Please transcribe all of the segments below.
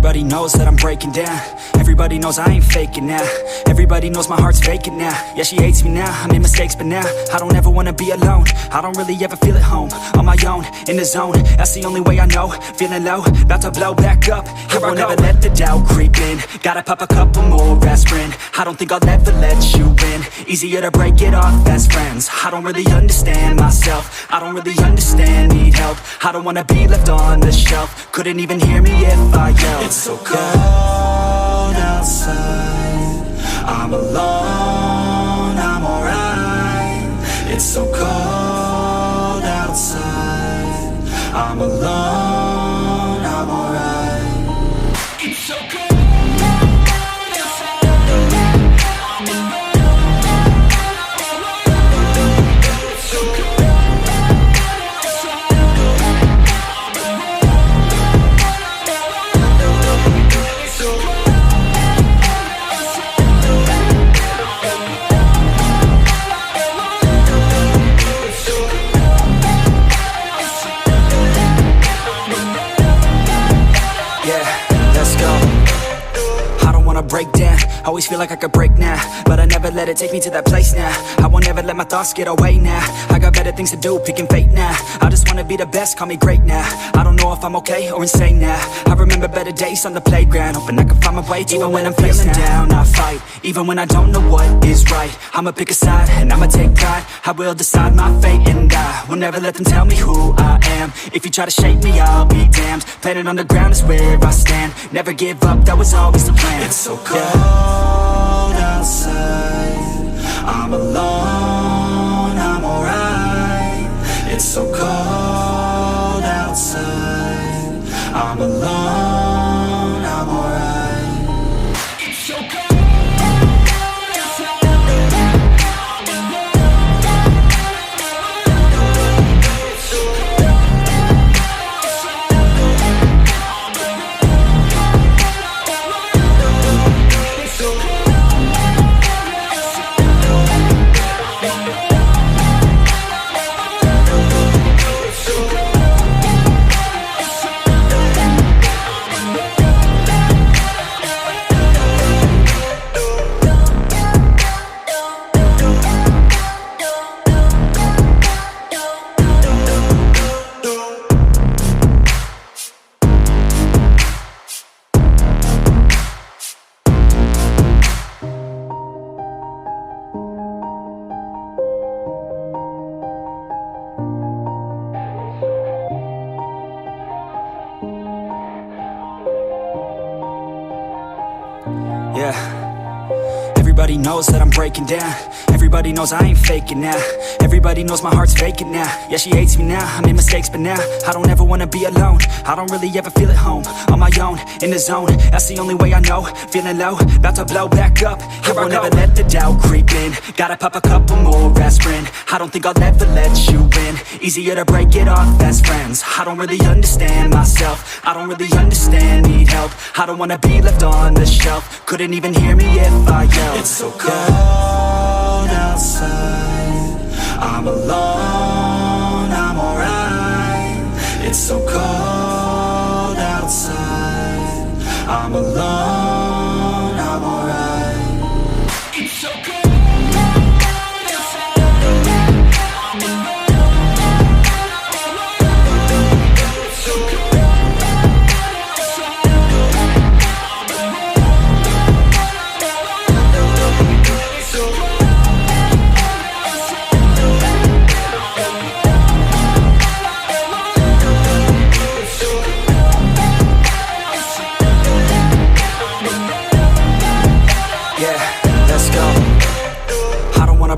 Everybody knows that I'm breaking down. Everybody knows I ain't faking now. Everybody knows my heart's vacant now. Yeah, she hates me now, I made mistakes but now I don't ever wanna be alone. I don't really ever feel at home. On my own, in the zone, that's the only way I know. Feeling low, about to blow back up. I won't ever let the doubt creep in. Gotta pop a couple more aspirin. I don't think I'll ever let you in. Easier to break it off best friends. I don't really understand myself. I don't really understand, need help. I don't wanna be left on the shelf. Couldn't even hear me if I yelled. It's so cold outside, I'm alone, I'm alright. It's so cold outside, I'm alone, I'm alright. It's so cold. Break down, always feel like I could break now, but I never let it take me to that place now. I won't ever let my thoughts get away now. I got better things to do, picking fate now. I just wanna be the best, call me great now. I don't know if I'm okay or insane now. I remember better days on the playground, hoping I can find my way even when I'm feeling down. I fight, even when I don't know what is right. I'ma pick a side, and I'ma take pride. I will decide my fate, and I will never let them tell me who I am. If you try to shape me, I'll be damned. Planet on the ground is where I stand. Never give up, that was always the plan. It's so cold outside, I'm alone, I'm alright. It's so cold outside, I'm alone, I'm alright. It's so cold. Everybody knows that I'm breaking down. Everybody knows I ain't faking now. Everybody knows my heart's vacant now. Yeah, she hates me now, I made mistakes but now I don't ever wanna be alone. I don't really ever feel at home. On my own, in the zone, that's the only way I know. Feeling low, about to blow back up. I won't ever let the doubt creep in. Gotta pop a couple more aspirin. I don't think I'll ever let you in. Easier to break it off best friends. I don't really understand myself. I don't really understand, need help. I don't wanna be left on the shelf. Couldn't even hear me if I yelled. It's so cold outside, I'm alone, I'm alright. It's so cold outside, I'm alone, I'm alright. It's so cold.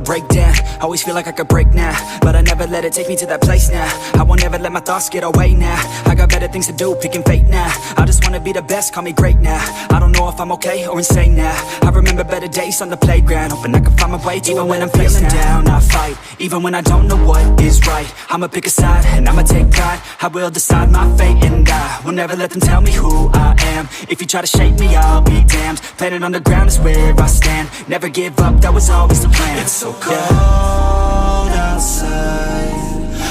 Break down, always feel like I could break now, but I never let it take me to that place now. I won't ever let my thoughts get away now. I got better things to do, picking fate now. I just wanna be the best, call me great now. I don't know if I'm okay or insane now. I remember better days on the playground, hoping I can find my way even when I'm feeling down. I fight, even when I don't know what is right. I'ma pick a side, and I'ma take pride. I will decide my fate, and I will never let them tell me who I am. If you try to shape me, I'll be damned. Planet on the ground is where I stand. Never give up, that was always the plan. It's so cold outside,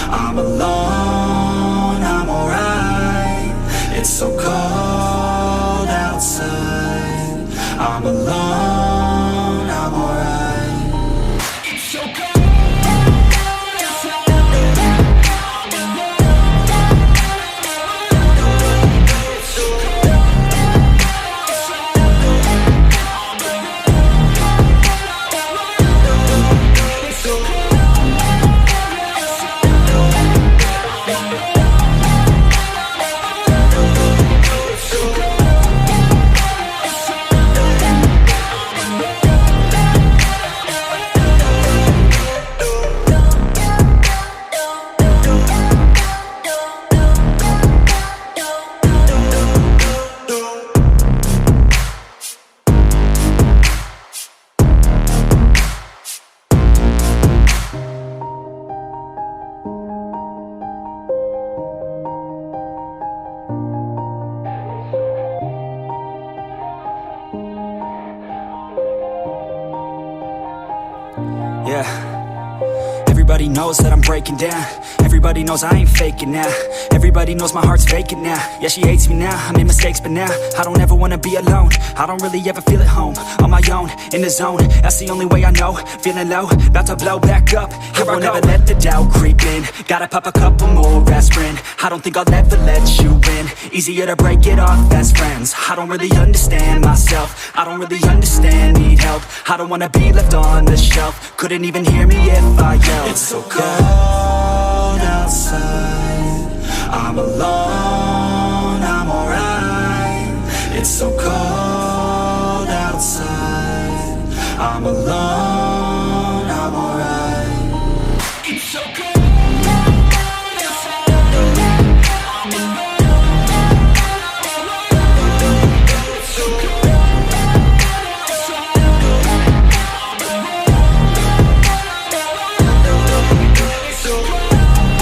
I'm alone, I'm alright. It's so cold Yeah. Everybody knows that I'm breaking down. Everybody knows I ain't faking now. Everybody knows my heart's vacant now. Yeah, she hates me now, I made mistakes but now I don't ever wanna be alone. I don't really ever feel at home. On my own, in the zone, that's the only way I know. Feeling low, about to blow back up. Here I won't ever let the doubt creep in. Gotta pop a couple more aspirin. I don't think I'll ever let you in. Easier to break it off best friends. I don't really understand myself. I don't really understand, need help. I don't wanna be left on the shelf. Couldn't even hear me if I yelled. It's so cold outside. I'm alone, I'm alright. It's so cold outside. I'm alone, I'm alright. It's so cold outside. I'm alone. It's so cold outside.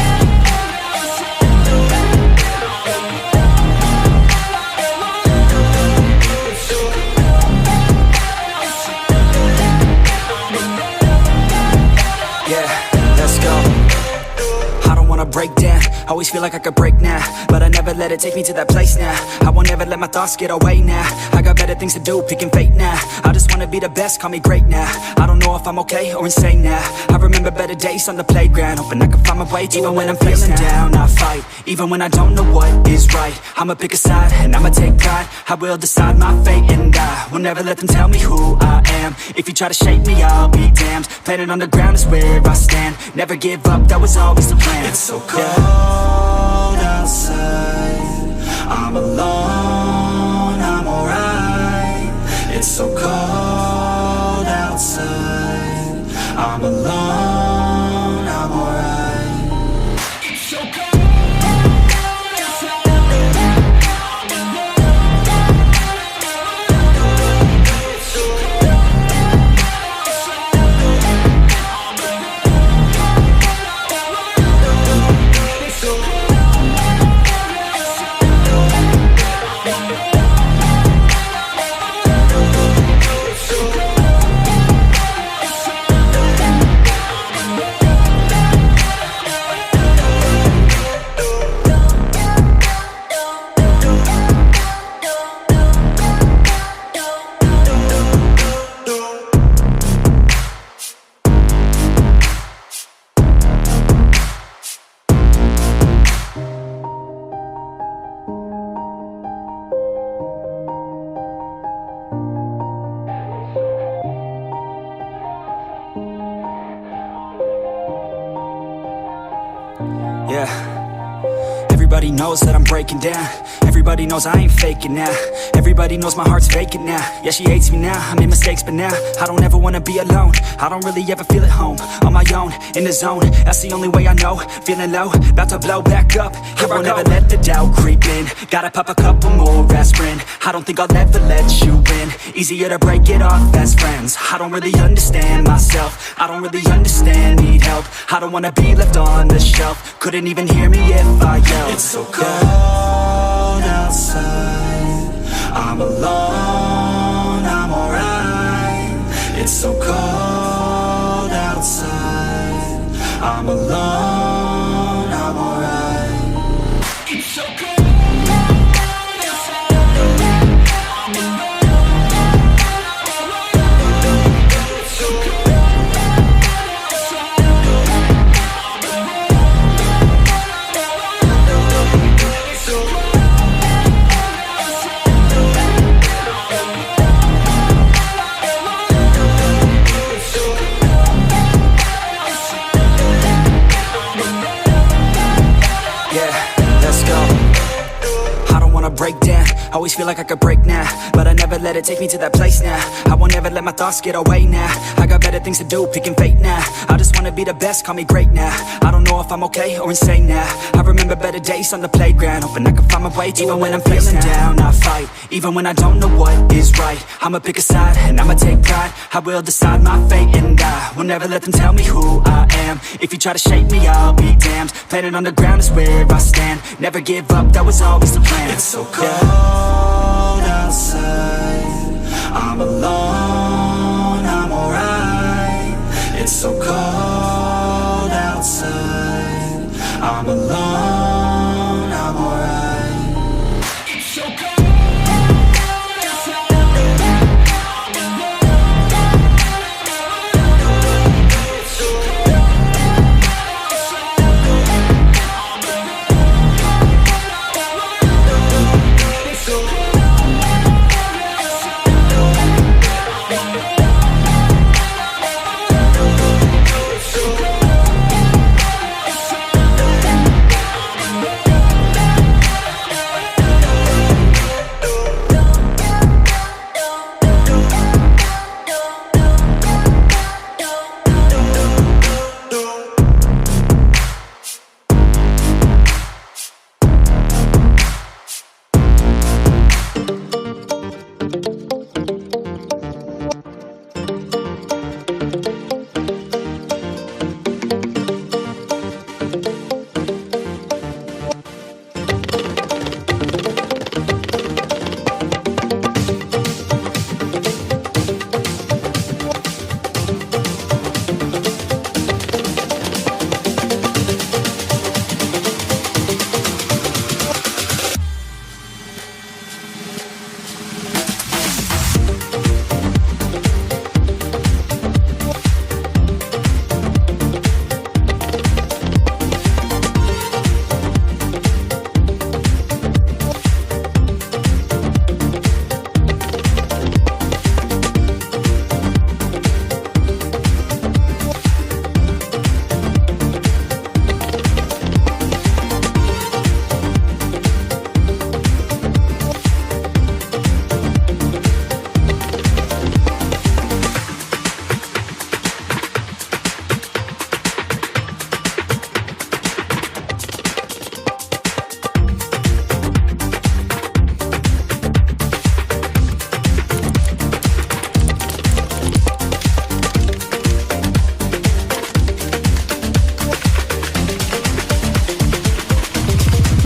Break down, always feel like I could break now, but I never let it take me to that place now. I won't ever let my thoughts get away now. I got better things to do, picking fate now. I just wanna be the best, call me great now. I don't know if I'm okay or insane now. I remember better days on the playground, hoping I can find my way. Even when I'm feeling down, I fight. Even when I don't know what is right, I'ma pick a side and I'ma take pride. I will decide my fate and I will never let them tell me who I am. If you try to shake me, I'll be damned. Planet on the ground is where I stand. Never give up, that was always the plan. It's so cold outside. I'm alone, I'm alright. It's so cold outside. I'm alone, I'm alright. It's so cold outside. I'm alone. It's so cold Yeah. Everybody knows that I'm breaking down. Everybody knows I ain't faking now. Everybody knows my heart's vacant now. Yeah, she hates me now, I made mistakes but now I don't ever wanna be alone. I don't really ever feel at home. On my own, in the zone, that's the only way I know. Feeling low, about to blow back up. Here I won't ever let the doubt creep in. Gotta pop a couple more aspirin. I don't think I'll ever let you in. Easier to break it off best friends. I don't really understand myself. I don't really understand, need help. I don't wanna be left on the shelf. Couldn't even hear me if I yelled. It's so cold outside. I'm alone, I'm alright. It's so cold outside. I'm alone, I'm alright. It's so cold. Break down, always feel like I could break now, but I never let it take me to that place now. I won't ever let my thoughts get away now. I got better things to do, picking fate now. I just wanna be the best, call me great now. I don't know if I'm okay or insane now. I remember better days on the playground, hoping I can find my way. Even when I'm feeling down, I fight. Even when I don't know what is right, I'ma pick a side and I'ma take pride. I will decide my fate and I will never let them tell me who I am. If you try to shake me, I'll be damned. Planet on the ground is where I stand. Never give up, that was always the plan. It's so cold